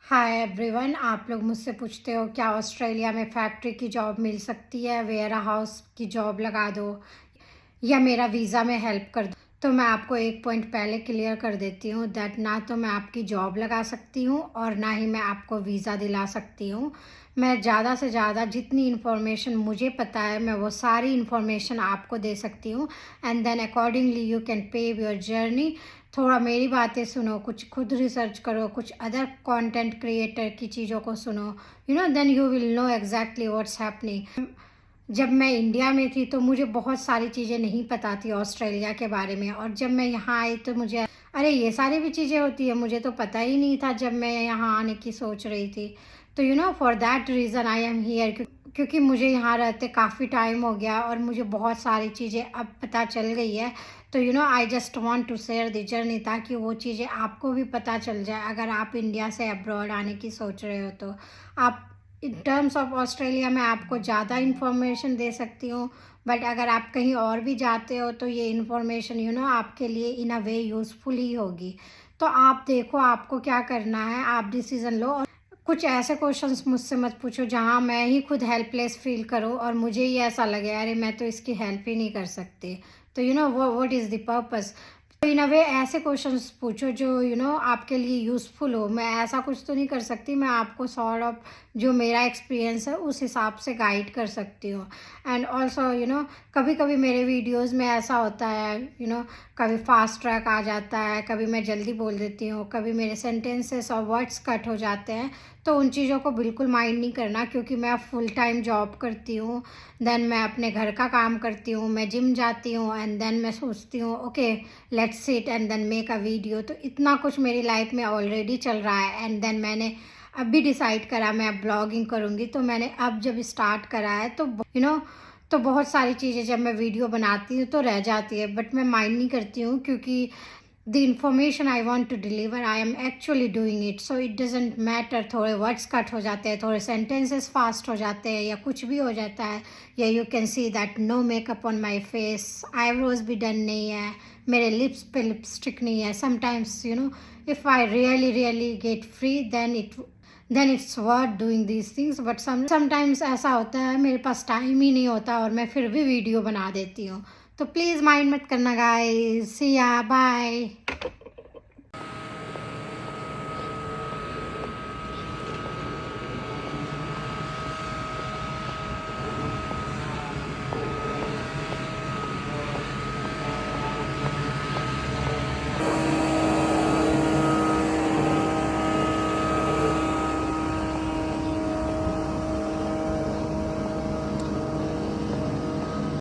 Hi everyone. आप लोग मुझसे पूछते हो क्या ऑस्ट्रेलिया में फैक्ट्री की जॉब मिल सकती है, वेयर हाउस की जॉब लगा दो या मेरा वीज़ा में हेल्प कर दो। तो मैं आपको एक पॉइंट पहले क्लियर कर देती हूँ दैट ना तो मैं आपकी जॉब लगा सकती हूँ और ना ही मैं आपको वीज़ा दिला सकती हूँ। मैं ज़्यादा से ज़्यादा जितनी इन्फॉर्मेशन मुझे पता है मैं वो सारी इन्फॉर्मेशन आपको दे सकती हूँ and then accordingly you can pave your journey. थोड़ा मेरी बातें सुनो, कुछ खुद रिसर्च करो, कुछ अदर कंटेंट क्रिएटर की चीज़ों को सुनो, then you will know exactly what's happening. जब मैं इंडिया में थी तो मुझे बहुत सारी चीज़ें नहीं पता थी ऑस्ट्रेलिया के बारे में, और जब मैं यहाँ आई तो मुझे अरे ये सारी भी चीज़ें होती है, मुझे तो पता ही नहीं था जब मैं यहाँ आने की सोच रही थी। तो for that reason I am here, क्योंकि मुझे यहाँ रहते काफ़ी टाइम हो गया और मुझे बहुत सारी चीज़ें अब पता चल गई है। तो I just want to share the journey, ताकि वो चीज़ें आपको भी पता चल जाए अगर आप इंडिया से अब्रॉड आने की सोच रहे हो तो। आप इन टर्म्स ऑफ ऑस्ट्रेलिया में आपको ज़्यादा इन्फॉर्मेशन दे सकती हूँ, बट अगर आप कहीं और भी जाते हो तो ये इन्फॉर्मेशन आपके लिए इन अ वे यूज़फुल ही होगी। तो आप देखो आपको क्या करना है, आप डिसीज़न लो। और कुछ ऐसे क्वेश्चंस मुझसे मत पूछो जहाँ मैं ही खुद हेल्पलेस फील करूँ और मुझे ही ऐसा लगे अरे मैं तो इसकी हेल्प ही नहीं कर सकती। तो व्हाट इज़ द पर्पस। तो इन अ वे ऐसे क्वेश्चंस पूछो जो आपके लिए यूज़फुल हो। मैं ऐसा कुछ तो नहीं कर सकती, मैं आपको सॉर्ट ऑफ जो मेरा एक्सपीरियंस है उस हिसाब से गाइड कर सकती हूँ। एंड ऑल्सो कभी कभी मेरे वीडियोस में ऐसा होता है, कभी फास्ट ट्रैक आ जाता है, कभी मैं जल्दी बोल देती हूँ, कभी मेरे सेंटेंसेस और वर्ड्स कट हो जाते हैं। तो उन चीज़ों को बिल्कुल माइंड नहीं करना, क्योंकि मैं फुल टाइम जॉब करती हूँ, देन मैं अपने घर का काम करती हूँ, मैं जिम जाती हूँ एंड देन मैं सोचती हूँ okay let's sit and then make a video. तो इतना कुछ मेरी लाइफ में ऑलरेडी चल रहा है एंड देन मैंने अभी डिसाइड करा मैं अब ब्लॉगिंग करूँगी। तो मैंने अब जब स्टार्ट करा है तो तो बहुत सारी चीज़ें जब मैं वीडियो बनाती हूँ तो रह जाती है, बट मैं माइंड नहीं करती हूँ, क्योंकि the information I want to deliver, I am actually doing it. So it doesn't matter थोड़े वर्ड्स कट हो जाते हैं, थोड़े सेंटेंसेस फास्ट हो जाते हैं या कुछ भी हो जाता है, या you can see that no makeup on my face, eyebrows भी डन नहीं है, मेरे लिप्स पे लिपस्टिक नहीं है। Sometimes if I really really get free then it's worth doing these things, but sometimes ऐसा होता है मेरे पास टाइम ही नहीं होता और मैं फिर भी वीडियो बना देती हूँ। तो प्लीज़ माइंड मत करना गाइस। सी या बाय।